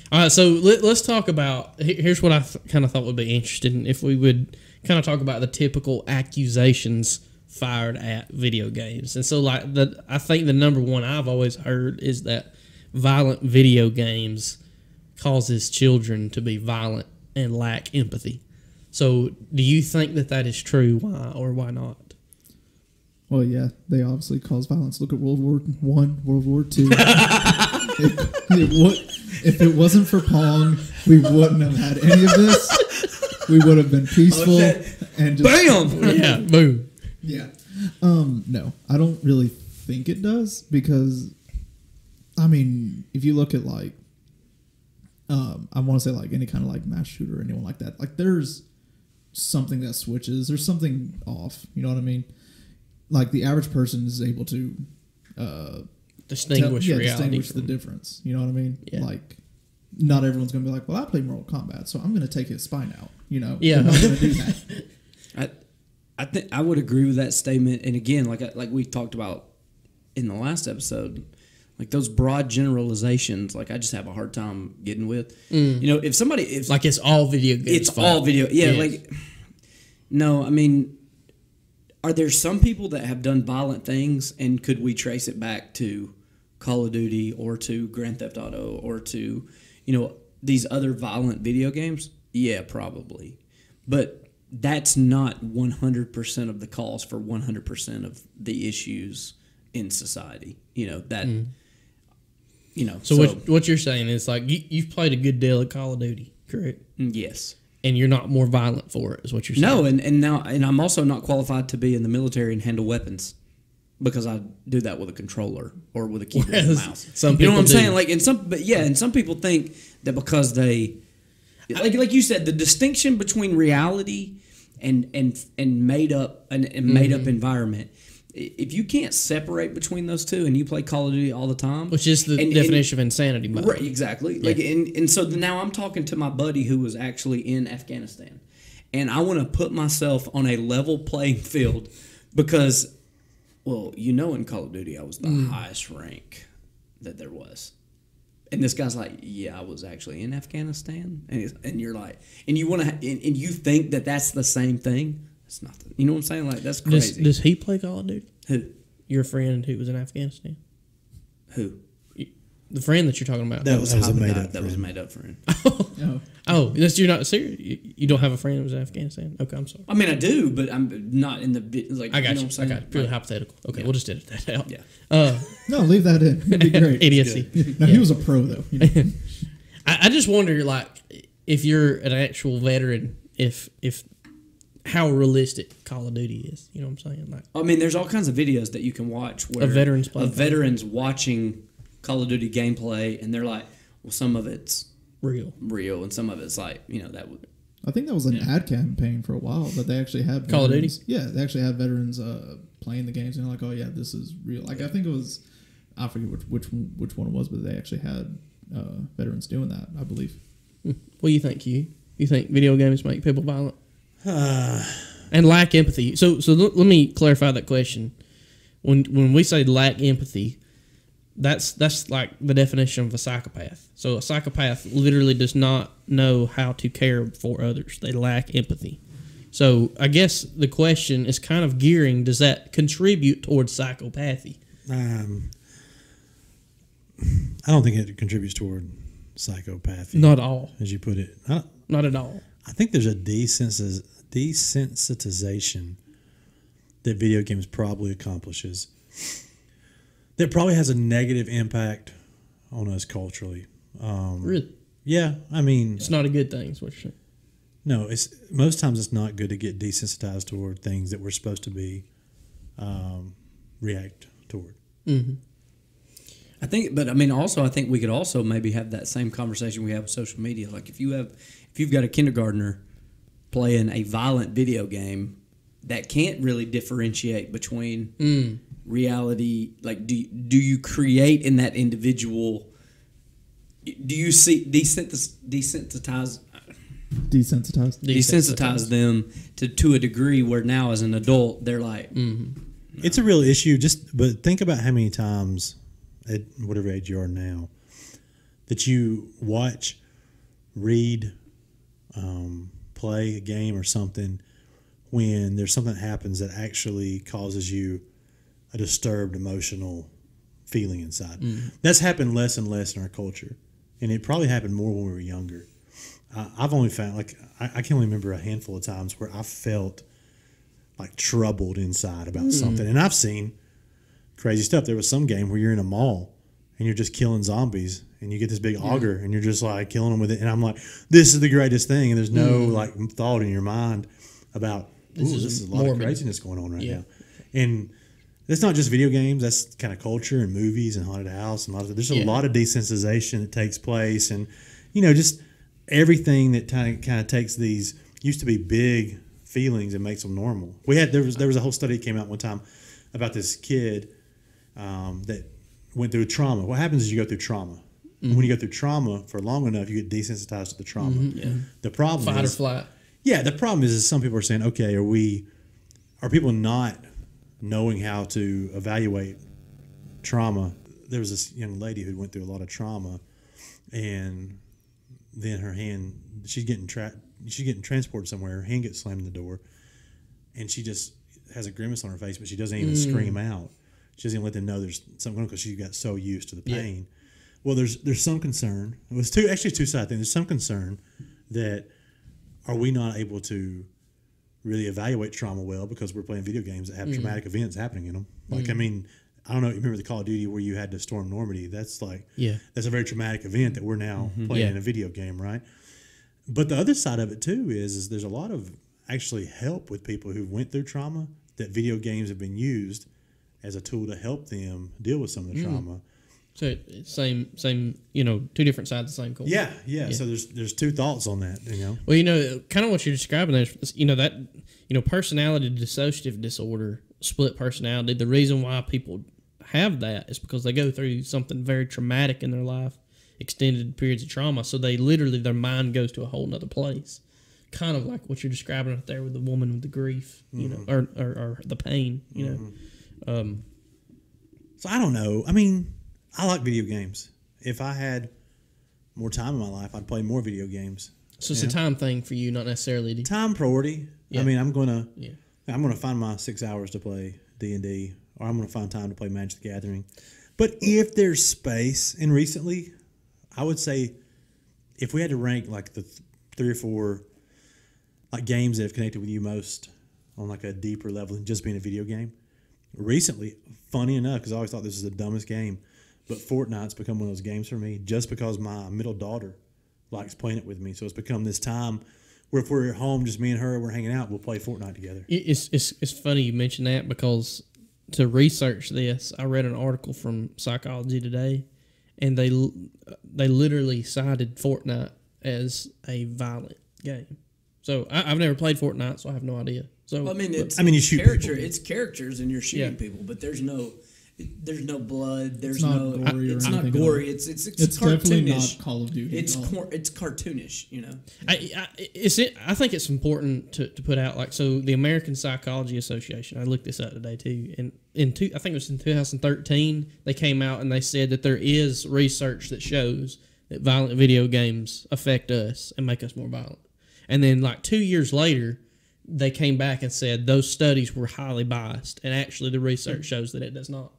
All right, so let's talk about. Here's what I kind of thought would be interesting if we would kind of talk about the typical accusations fired at video games. And so, I think the number one I've always heard is that violent video games causes children to be violent and lack empathy. So, do you think that is true? Why or why not? Well, yeah, they obviously cause violence. Look at World War I, World War II. If it wasn't for Pong, we wouldn't have had any of this. We would have been peaceful and just bam, yeah, boom, yeah. No, I don't really think it does because, I mean, if you look at I want to say any kind of mass shooter or anyone like that, there's something that switches. There's something off. You know what I mean? The average person is able to distinguish the difference. You know what I mean? Yeah. Not everyone's going to be like, well, I play Mortal Kombat, so I'm going to take his spine out. You know? Yeah. They're not going to do that. I think I would agree with that statement. And again, like we talked about in the last episode, those broad generalizations, I just have a hard time getting with. You know, if somebody... it's all video games. It's all video. Yeah, yes. No, I mean... Are there some people that have done violent things, and could we trace it back to Call of Duty or to Grand Theft Auto or to, these other violent video games? Yeah, probably. But that's not 100% of the cause for 100% of the issues in society. So what you're saying is you've played a good deal of Call of Duty, correct? Yes. And you're not more violent for it, is what you're saying. No, and I'm also not qualified to be in the military and handle weapons because I do that with a controller or with a keyboard and mouse. Some people know what I'm do. saying? And some people think that because they, like you said, the distinction between reality and made up made up environment. If you can't separate between those two, and you play Call of Duty all the time, which is the definition of insanity, right? Exactly. Yeah. And so now I'm talking to my buddy who was actually in Afghanistan, and I want to put myself on a level playing field because, in Call of Duty I was the highest rank that there was, and this guy's like, yeah, I was actually in Afghanistan, and you're like, and you want to, and you think that that's the same thing. It's nothing. You know what I'm saying? That's crazy. Does he play Call of Duty? Who? Your friend who was in Afghanistan? Who? The friend that you're talking about. That was a made-up That was a made-up friend. Oh, you're not serious? You don't have a friend who was in Afghanistan? Okay, I'm sorry. I mean, I do, but I'm not in the... I got you. I got you. Purely hypothetical. Okay, we'll just edit that out. Yeah. No, leave that in. It'd be great. Idiocy. No, he was a pro, though. I just wonder, if you're an actual veteran, if how realistic Call of Duty is. You know what I'm saying? I mean, there's all kinds of videos that you can watch where of veterans watching Call of Duty gameplay, and they're like, well, some of it's real, and some of it's that would. I think that was an ad campaign for a while, that they actually had Call of Duty. Yeah, they actually had veterans playing the games, and they're like, oh yeah, this is real. I think it was, I forget which one it was, but they actually had veterans doing that, I believe. What do you think, Hugh? You think video games make people violent? And lack empathy. So let me clarify that question. When we say lack empathy, that's like the definition of a psychopath. So a psychopath literally does not know how to care for others. They lack empathy. So I guess the question is kind of gearing, does that contribute towards psychopathy? I don't think it contributes toward psychopathy. Not at all. As you put it. Not at all. I think there's a desensitization that video games probably accomplishes that probably has a negative impact on us culturally. Really? Yeah, I mean... It's not a good thing, is what you're saying. No, most times it's not good to get desensitized toward things that we're supposed to be react toward. Mm-hmm. I think we could also maybe have that same conversation we have with social media. Like if you've got a kindergartner playing a violent video game that can't really differentiate between reality, like do you create in that individual? Do you see desensitize them to a degree where now as an adult they're like, no. It's a real issue. But think about how many times at whatever age you are now that you watch, read, play a game or something when there's something that happens that actually causes you a disturbed emotional feeling inside. That's happened less and less in our culture, and it probably happened more when we were younger. I've only found, like, I can only remember a handful of times where I felt like troubled inside about something. And I've seen crazy stuff. There was some game where you're in a mall and you're just killing zombies, and you get this big auger and you're just like killing them with it. And I'm like, this is the greatest thing. And there's no like thought in your mind about, this is a lot of craziness going on right now. And that's not just video games. That's kind of culture and movies and haunted house and there's a lot of desensitization that takes place, and just everything that kind of takes these used to be big feelings and makes them normal. There was a whole study that came out one time about this kid that went through trauma. What happens is you go through trauma. And when you go through trauma for long enough, you get desensitized to the trauma. The problem fight or flight. Yeah, the problem is some people are saying, okay, are people not knowing how to evaluate trauma? There was this young lady who went through a lot of trauma, and then her hand, she's getting transported somewhere. Her hand gets slammed in the door, and she just has a grimace on her face, but she doesn't even scream out. She doesn't even let them know there's something going on because she got so used to the pain. Well, there's some concern. It was two side things. There's some concern that are we not able to really evaluate trauma well because we're playing video games that have traumatic events happening in them. Like, I mean, I don't know. You remember the Call of Duty where you had to storm Normandy? That's like, that's a very traumatic event that we're now playing in a video game, right? But the other side of it too is there's a lot of actually help with people who went through trauma, that video games have been used as a tool to help them deal with some of the trauma. So same, two different sides of the same coin. Yeah. So there's two thoughts on that, Well, kind of what you're describing there is, personality dissociative disorder, split personality. The reason why people have that is because they go through something very traumatic in their life, extended periods of trauma. So they literally, their mind goes to a whole nother place. Kind of like what you're describing right there with the woman with the grief, or the pain, So I don't know. I mean, I like video games. If I had more time in my life, I'd play more video games. So it's a time thing for you, not necessarily time priority. Yeah. I mean, I'm gonna find my 6 hours to play D&D, or I'm gonna find time to play Magic the Gathering. But if there's space, and recently, I would say, if we had to rank like the 3 or 4 like games that have connected with you most on like a deeper level than just being a video game, recently, funny enough, because I always thought this was the dumbest game, but Fortnite's become one of those games for me just because my middle daughter likes playing it with me. So it's become this time where if we're at home, just me and her, we're hanging out, we'll play Fortnite together. It's funny you mention that, because to research this, I read an article from Psychology Today, and they literally cited Fortnite as a violent game. So I've never played Fortnite, so I have no idea. So well, you shoot character. people. It's characters, and you're shooting people, but there's no blood. There's it's not gory. It's definitely not Call of Duty. It's cartoonish. I think it's important to put out, like, so the American Psychology Association. I looked this up today too, and I think it was in 2013 they came out and they said that there is research that shows that violent video games affect us and make us more violent. And then like 2 years later, they came back and said those studies were highly biased, and actually the research shows that it does not.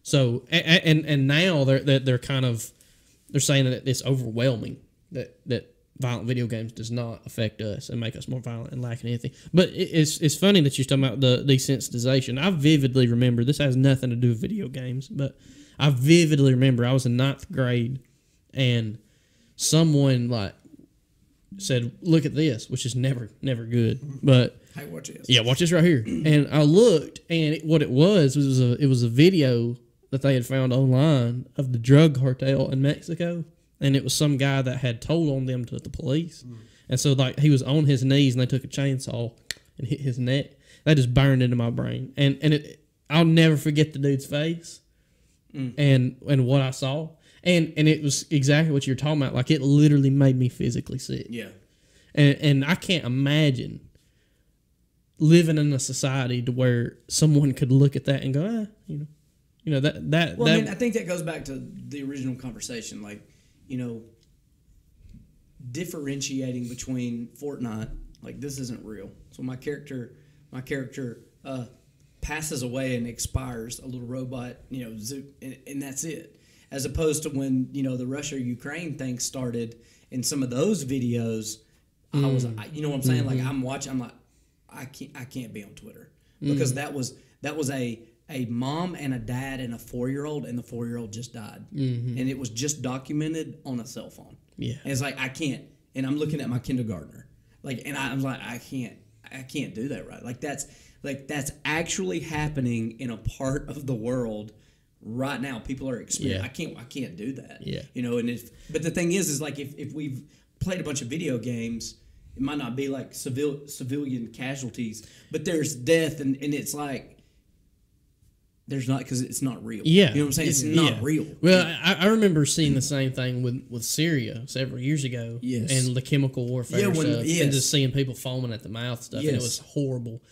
So and now they're kind of, they're saying that it's overwhelming that violent video games does not affect us and make us more violent and lacking anything. But it's funny that you're talking about the desensitization. I vividly remember, this has nothing to do with video games, but I vividly remember I was in 9th grade and someone like said, "Look at this," which is never good. But hey, watch this. Yeah, watch this right here. And I looked, and what it was a video that they had found online of the drug cartel in Mexico, and it was some guy that had told on them to the police. And so like he was on his knees, and they took a chainsaw and hit his neck. That just burned into my brain, and I'll never forget the dude's face and what I saw. And it was exactly what you're talking about. Like, it literally made me physically sick. Yeah. And I can't imagine living in a society to where someone could look at that and go, that. Well, I mean, I think that goes back to the original conversation. Like, differentiating between Fortnite, like this isn't real. So my character passes away and expires, a little robot, and that's it. As opposed to when the Russia-Ukraine thing started, and some of those videos, I was, you know what I'm saying? Like I'm watching, I'm like, I can't be on Twitter because that was a mom and a dad and a 4-year-old, and the 4-year-old just died, and it was just documented on a cell phone. Yeah, and it's like I can't, and I'm looking at my kindergartner, like, and I'm like I can't do that, right? Like that's actually happening in a part of the world right now. People are experiencing. Yeah. I can't do that. Yeah, but the thing is like if we've played a bunch of video games, it might not be like civilian casualties, but there's death, and it's like there's not, because it's not real. Yeah, you know what I'm saying? It's not real. Well, I remember seeing the same thing with Syria several years ago. Yes. And the chemical warfare stuff, and just seeing people foaming at the mouth stuff, and it was horrible.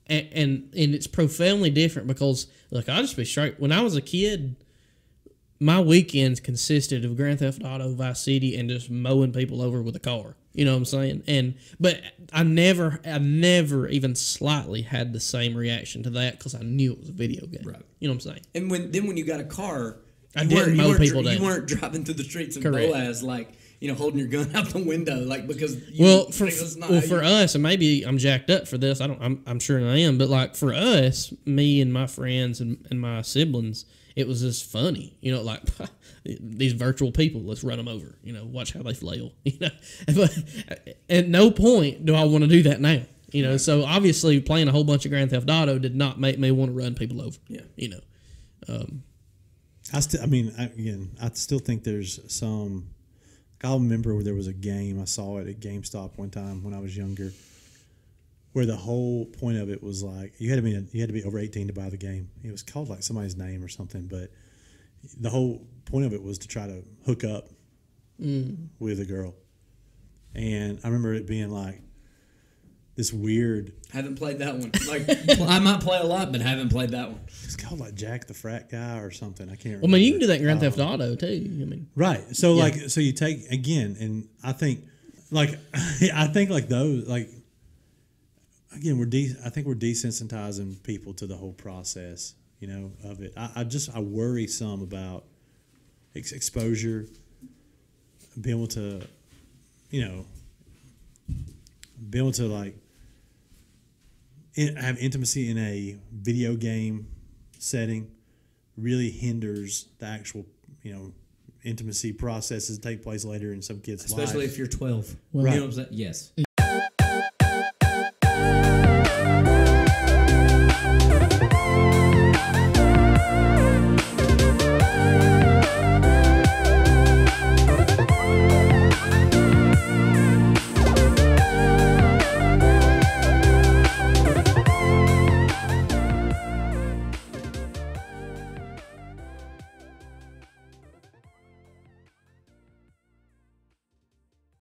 And it's profoundly different because, look, I'll just be straight. When I was a kid, my weekends consisted of Grand Theft Auto, Vice City, and just mowing people over with a car. You know what I'm saying? But I never even slightly had the same reaction to that because I knew it was a video game. Right. You know what I'm saying? And when you got a car, you weren't driving through the streets of Correct. Boaz like holding your gun out the window, like, because for us, and maybe I'm jacked up for this. I'm sure I am, but like for us, me and my friends and my siblings, it was just funny, like these virtual people. Let's run them over, watch how they flail, But at no point do I want to do that now, Right. So obviously, playing a whole bunch of Grand Theft Auto did not make me want to run people over. Yeah, I still think there's some. I'll remember where there was a game I saw it at GameStop one time when I was younger, where the whole point of it was like you had to be over 18 to buy the game. It was called like somebody's name or something, but the whole point of it was to try to hook up with a girl. And I remember it being like this weird. Haven't played that one. Like I might play a lot, but haven't played that one. It's called like Jack the Frat Guy or something. I can't remember. Well, I mean, you can do that in Grand Theft Auto too. Right. So so you take again, and I think like those like again I think we're desensitizing people to the whole process, of it. I worry some about exposure, being able to, be able to like have intimacy in a video game setting really hinders the actual, intimacy processes that take place later in some kids' lives. Especially if you're 12. Well, right. You know what I'm saying? Yes.